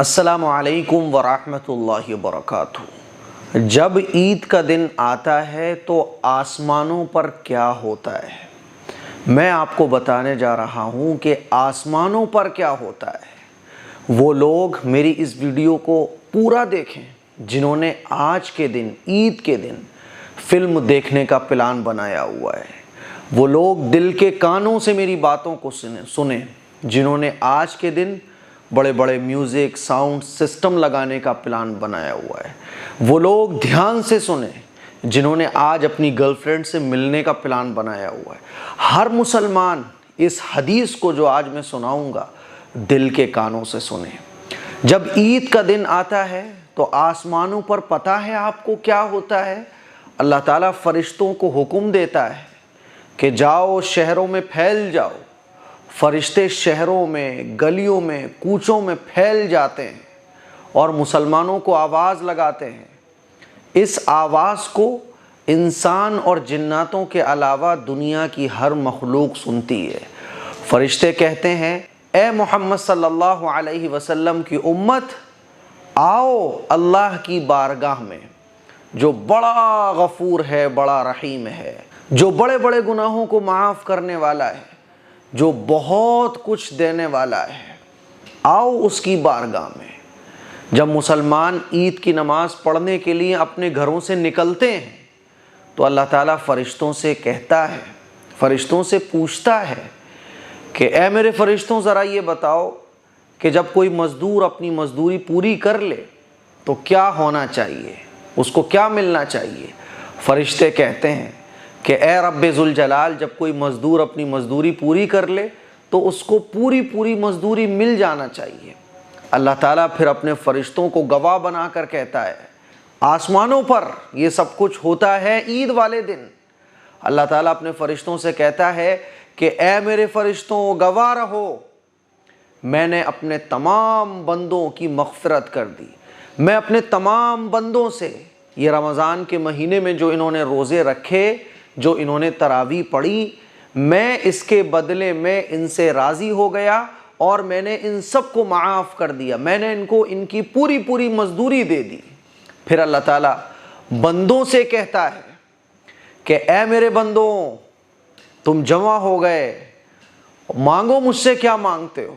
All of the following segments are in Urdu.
السلام علیکم ورحمۃ اللہ وبرکاتہ۔ جب عید کا دن آتا ہے تو آسمانوں پر کیا ہوتا ہے؟ میں آپ کو بتانے جا رہا ہوں کہ آسمانوں پر کیا ہوتا ہے۔ وہ لوگ میری اس ویڈیو کو پورا دیکھیں جنہوں نے آج کے دن، عید کے دن فلم دیکھنے کا پلان بنایا ہوا ہے۔ وہ لوگ دل کے کانوں سے میری باتوں کو سنیں جنہوں نے آج کے دن بڑے بڑے میوزک ساؤنڈ سسٹم لگانے کا پلان بنایا ہوا ہے۔ وہ لوگ دھیان سے سنیں جنہوں نے آج اپنی گرل فرینڈ سے ملنے کا پلان بنایا ہوا ہے۔ ہر مسلمان اس حدیث کو جو آج میں سناؤں گا دل کے کانوں سے سنیں۔ جب عید کا دن آتا ہے تو آسمانوں پر پتہ ہے آپ کو کیا ہوتا ہے؟ اللہ تعالیٰ فرشتوں کو حکم دیتا ہے کہ جاؤ شہروں میں پھیل جاؤ۔ فرشتے شہروں میں، گلیوں میں، کوچوں میں پھیل جاتے ہیں اور مسلمانوں کو آواز لگاتے ہیں۔ اس آواز کو انسان اور جناتوں کے علاوہ دنیا کی ہر مخلوق سنتی ہے۔ فرشتے کہتے ہیں اے محمد صلی اللہ علیہ وسلم کی امت، آؤ اللہ کی بارگاہ میں جو بڑا غفور ہے، بڑا رحیم ہے، جو بڑے بڑے گناہوں کو معاف کرنے والا ہے، جو بہت کچھ دینے والا ہے۔ آؤ اس کی بارگاہ میں۔ جب مسلمان عید کی نماز پڑھنے کے لیے اپنے گھروں سے نکلتے ہیں تو اللہ تعالیٰ فرشتوں سے کہتا ہے، فرشتوں سے پوچھتا ہے کہ اے میرے فرشتوں ذرا یہ بتاؤ کہ جب کوئی مزدور اپنی مزدوری پوری کر لے تو کیا ہونا چاہیے، اس کو کیا ملنا چاہیے؟ فرشتے کہتے ہیں کہ اے رب ذوالجلال، جب کوئی مزدور اپنی مزدوری پوری کر لے تو اس کو پوری مزدوری مل جانا چاہیے۔ اللہ تعالیٰ پھر اپنے فرشتوں کو گواہ بنا کر کہتا ہے آسمانوں پر یہ سب کچھ ہوتا ہے عید والے دن۔ اللہ تعالیٰ اپنے فرشتوں سے کہتا ہے کہ اے میرے فرشتوں گواہ رہو، میں نے اپنے تمام بندوں کی مغفرت کر دی۔ میں اپنے تمام بندوں سے یہ رمضان کے مہینے میں جو انہوں نے روزے رکھے، جو انہوں نے تراویح پڑھی، میں اس کے بدلے میں ان سے راضی ہو گیا اور میں نے ان سب کو معاف کر دیا۔ میں نے ان کو ان کی پوری مزدوری دے دی۔ پھر اللہ تعالیٰ بندوں سے کہتا ہے کہ اے میرے بندوں، تم جمع ہو گئے، مانگو مجھ سے کیا مانگتے ہو۔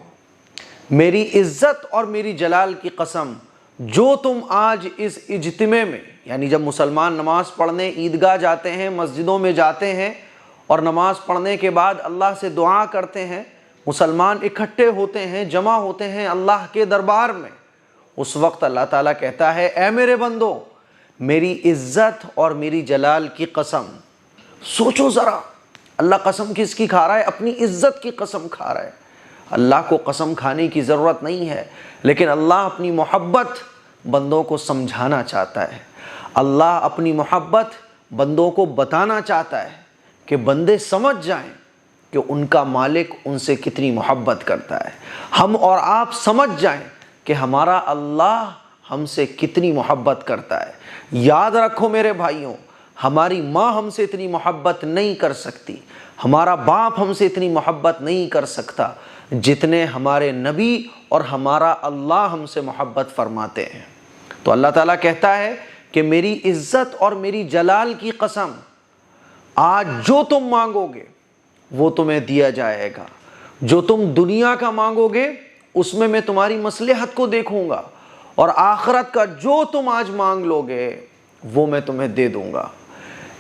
میری عزت اور میری جلال کی قسم، جو تم آج اس اجتماع میں، یعنی جب مسلمان نماز پڑھنے عیدگاہ جاتے ہیں، مسجدوں میں جاتے ہیں اور نماز پڑھنے کے بعد اللہ سے دعا کرتے ہیں، مسلمان اکٹھے ہوتے ہیں، جمع ہوتے ہیں اللہ کے دربار میں، اس وقت اللہ تعالیٰ کہتا ہے اے میرے بندو، میری عزت اور میری جلال کی قسم۔ سوچو ذرا، اللہ قسم کس کی کھا رہا ہے؟ اپنی عزت کی قسم کھا رہا ہے۔ اللہ کو قسم کھانے کی ضرورت نہیں ہے، لیکن اللہ اپنی محبت بندوں کو سمجھانا چاہتا ہے۔ اللہ اپنی محبت بندوں کو بتانا چاہتا ہے کہ بندے سمجھ جائیں کہ ان کا مالک ان سے کتنی محبت کرتا ہے۔ ہم اور آپ سمجھ جائیں کہ ہمارا اللہ ہم سے کتنی محبت کرتا ہے۔ یاد رکھو میرے بھائیوں، ہماری ماں ہم سے اتنی محبت نہیں کر سکتی، ہمارا باپ ہم سے اتنی محبت نہیں کر سکتا جتنے ہمارے نبی اور ہمارا اللہ ہم سے محبت فرماتے ہیں۔ تو اللہ تعالیٰ کہتا ہے کہ میری عزت اور میری جلال کی قسم، آج جو تم مانگو گے وہ تمہیں دیا جائے گا۔ جو تم دنیا کا مانگو گے اس میں تمہاری مصلحت کو دیکھوں گا، اور آخرت کا جو تم آج مانگ لو گے وہ میں تمہیں دے دوں گا۔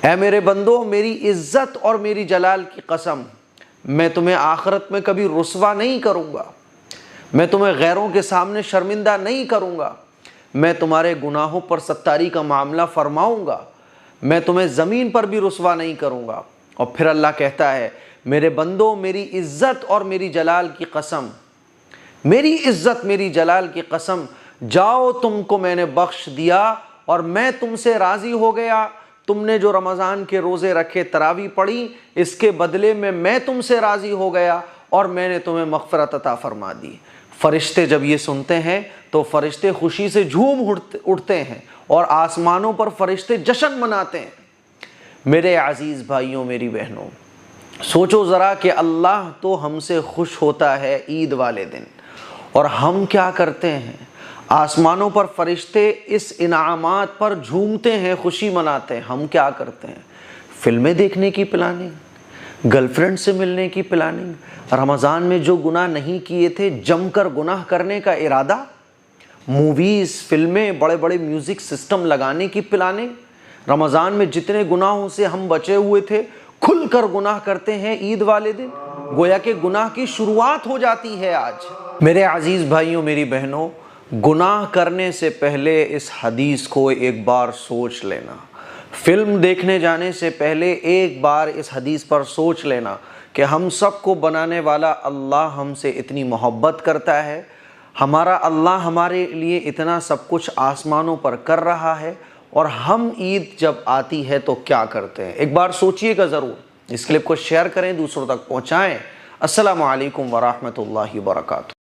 اے میرے بندو، میری عزت اور میری جلال کی قسم، میں تمہیں آخرت میں کبھی رسوا نہیں کروں گا، میں تمہیں غیروں کے سامنے شرمندہ نہیں کروں گا، میں تمہارے گناہوں پر ستاری کا معاملہ فرماؤں گا، میں تمہیں زمین پر بھی رسوا نہیں کروں گا۔ اور پھر اللہ کہتا ہے میرے بندو، میری عزت اور میری جلال کی قسم، میری عزت میری جلال کی قسم، جاؤ تم کو میں نے بخش دیا اور میں تم سے راضی ہو گیا۔ تم نے جو رمضان کے روزے رکھے، تراویح پڑھی، اس کے بدلے میں تم سے راضی ہو گیا اور میں نے تمہیں مغفرت عطا فرما دی۔ فرشتے جب یہ سنتے ہیں تو فرشتے خوشی سے جھوم اٹھتے ہیں اور آسمانوں پر فرشتے جشن مناتے ہیں۔ میرے عزیز بھائیوں، میری بہنوں، سوچو ذرا کہ اللہ تو ہم سے خوش ہوتا ہے عید والے دن، اور ہم کیا کرتے ہیں؟ آسمانوں پر فرشتے اس انعامات پر جھومتے ہیں، خوشی مناتے ہیں۔ ہم کیا کرتے ہیں؟ فلمیں دیکھنے کی پلاننگ، گرل فرینڈ سے ملنے کی پلاننگ، رمضان میں جو گناہ نہیں کیے تھے جم کر گناہ کرنے کا ارادہ، موویز، فلمیں، بڑے بڑے میوزک سسٹم لگانے کی پلاننگ۔ رمضان میں جتنے گناہوں سے ہم بچے ہوئے تھے کھل کر گناہ کرتے ہیں عید والے دن، گویا کہ گناہ کی شروعات ہو جاتی ہے آج۔ میرے عزیز بھائیوں، میری بہنوں، گناہ کرنے سے پہلے اس حدیث کو ایک بار سوچ لینا، فلم دیکھنے جانے سے پہلے ایک بار اس حدیث پر سوچ لینا کہ ہم سب کو بنانے والا اللہ ہم سے اتنی محبت کرتا ہے، ہمارا اللہ ہمارے لیے اتنا سب کچھ آسمانوں پر کر رہا ہے، اور ہم عید جب آتی ہے تو کیا کرتے ہیں؟ ایک بار سوچئے گا ضرور۔ اس کلپ کو شیئر کریں، دوسروں تک پہنچائیں۔ السلام علیکم ورحمۃ اللہ وبرکاتہ۔